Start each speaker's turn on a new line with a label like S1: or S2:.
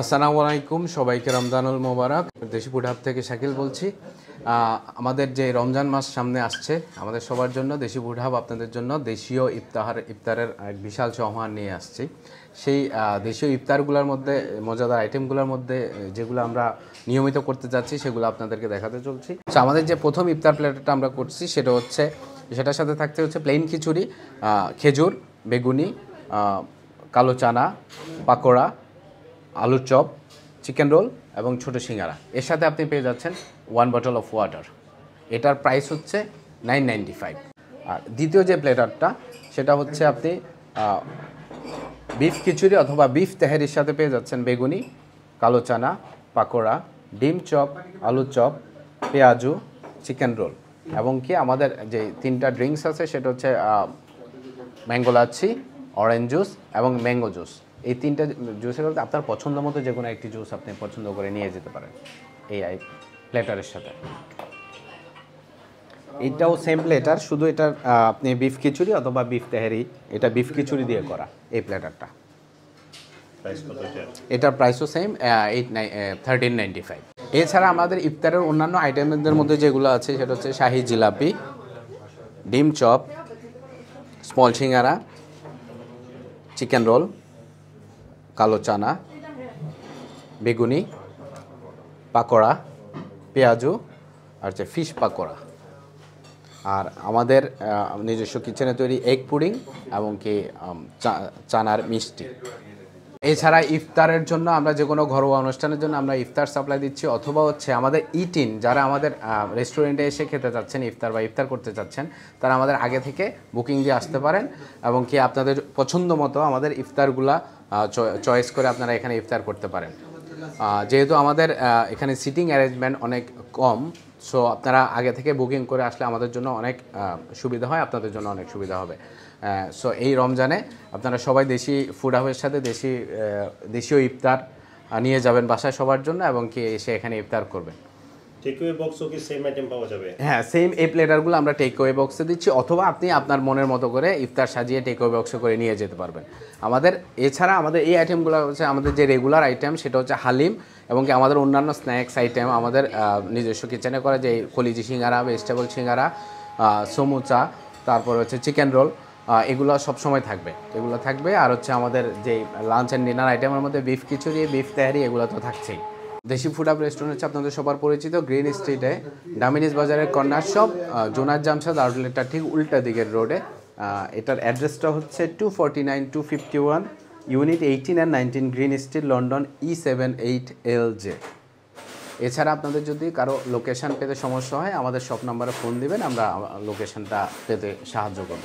S1: আসসালামু আলাইকুম, সবাইকে রমজানুল মোবারক। দেশি ফুড হাব থেকে শাকিল বলছি। আমাদের যে রমজান মাস সামনে আসছে, আমাদের সবার জন্য দেশি ফুড হাব আপনাদের জন্য দেশীয় ইফতারের এক বিশাল সমাহার নিয়ে আসছি। সেই দেশীয় ইফতারগুলোর মধ্যে মজাদার আইটেমগুলোর মধ্যে যেগুলো আমরা নিয়মিত করতে যাচ্ছি সেগুলো আপনাদেরকে দেখাতে চলছি। তো আমাদের যে প্রথম ইফতার প্লেটটা আমরা করছি সেটার সাথে থাকতে হচ্ছে প্লেন খিচুড়ি, খেজুর, বেগুনি, কালো চানা, পাকোড়া, আলুর চপ, চিকেন রোল এবং ছোটো সিঙ্গারা। এর সাথে আপনি পেয়ে যাচ্ছেন 1 বটল অফ ওয়াটার। এটার প্রাইস হচ্ছে 995। আর দ্বিতীয় যে প্লেটারটা সেটা হচ্ছে আপনি বিফ খিচুড়ি অথবা বিফ তেহারির সাথে পেয়ে যাচ্ছেন বেগুনি, কালো চানা, পাকোড়া, ডিম চপ, আলুর চপ, পেঁয়াজু, চিকেন রোল এবং কি আমাদের যে 3টা ড্রিঙ্কস আছে সেটা হচ্ছে ম্যাঙ্গো লাচ্ছি, অরেঞ্জ জুস এবং ম্যাঙ্গো জুস। এই 3টা জুসের মধ্যে আপনার পছন্দ মতো যে কোনো একটি জুস আপনি পছন্দ করে নিয়ে যেতে পারেন এই প্লেটারের সাথে। এইটাও সেম প্লেটার, শুধু এটার আপনি বিফ খিচুড়ি অথবা বিফ তেহারি, এটা বিফ খিচুড়ি দিয়ে করা এই প্লেটারটা। এটার প্রাইসও সেম 1395। এছাড়া আমাদের ইফতারের অন্যান্য আইটেমদের মধ্যে যেগুলো আছে সেটা হচ্ছে শাহি জিলাপি, ডিম চপ, স্মল সিঙ্গারা, চিকেন রোল, কালো চানা, বেগুনি, পাকোড়া, পেঁয়াজু আর হচ্ছে ফিশ পাকোড়া। আর আমাদের নিজস্ব কিচেনে তৈরি এগ পুডিং এবং কি চানার মিষ্টি। এছাড়া ইফতারের জন্য আমরা যে কোনো ঘরোয়া অনুষ্ঠানের জন্য আমরা ইফতার সাপ্লাই দিচ্ছি, অথবা হচ্ছে আমাদের ইটিন যারা আমাদের রেস্টুরেন্টে এসে খেতে চাচ্ছেন ইফতার করতে চাচ্ছেন, তারা আমাদের আগে থেকে বুকিং দিয়ে আসতে পারেন এবং কি আপনাদের পছন্দ মতো আমাদের ইফতারগুলা চয়েস করে আপনারা এখানে ইফতার করতে পারেন। যেহেতু আমাদের এখানে সিটিং অ্যারেঞ্জমেন্ট অনেক কম, সো আপনারা আগে থেকে বুকিং করে আসলে আমাদের জন্য অনেক সুবিধা হয়, আপনাদের জন্য অনেক সুবিধা হবে। সো এই রমজানে আপনারা সবাই দেশি ফুড হাবের সাথে দেশীয় ইফতার নিয়ে যাবেন বাসায় সবার জন্য এবং কি এসে এখানে ইফতার করবেন।
S2: টেকওয়ে বক্সও কি সেম আইটেম পাওয়া যাবে?
S1: হ্যাঁ, সেম এই প্লেটারগুলো আমরা টেকওয়ে বক্সে দিচ্ছি, অথবা আপনি আপনার মনের মতো করে ইফতার সাজিয়ে টেকওয়ে বক্সে করে নিয়ে যেতে পারবেন। এছাড়া আমাদের এই আইটেমগুলো হচ্ছে আমাদের যে রেগুলার আইটেম সেটা হচ্ছে হালিম এবং কি আমাদের অন্যান্য স্ন্যাক্স আইটেম, আমাদের নিজস্ব কিচেনে করা যে কলিজি সিঙ্গারা, ভেজিটেবল সিঙ্গারা, সমুচা, তারপর হচ্ছে চিকেন রোল, এগুলো সবসময় থাকবে। আর হচ্ছে আমাদের যে লাঞ্চ অ্যান্ড ডিনার আইটেমের মধ্যে বিফ খিচুড়ি, বিফ তেহারি এগুলো তো থাকছেই। দেশি ফুড হাব রেস্টুরেন্ট হচ্ছে আপনাদের সবার পরিচিত গ্রিন স্ট্রিটে ডামিনিজ বাজারের কর্নার শপ, জোনার জামশাদ আউটলেটটা ঠিক উল্টা দিকের রোডে। এটার অ্যাড্রেসটা হচ্ছে 249 251 unit 18 and 19 green street, London E78LJ। এছাড়া আপনাদের যদি কারো লোকেশন পেতে সমস্যা হয় আমাদের শপ নাম্বারে ফোন দিবেন, আমরা লোকেশনটা পেতে সাহায্য করব।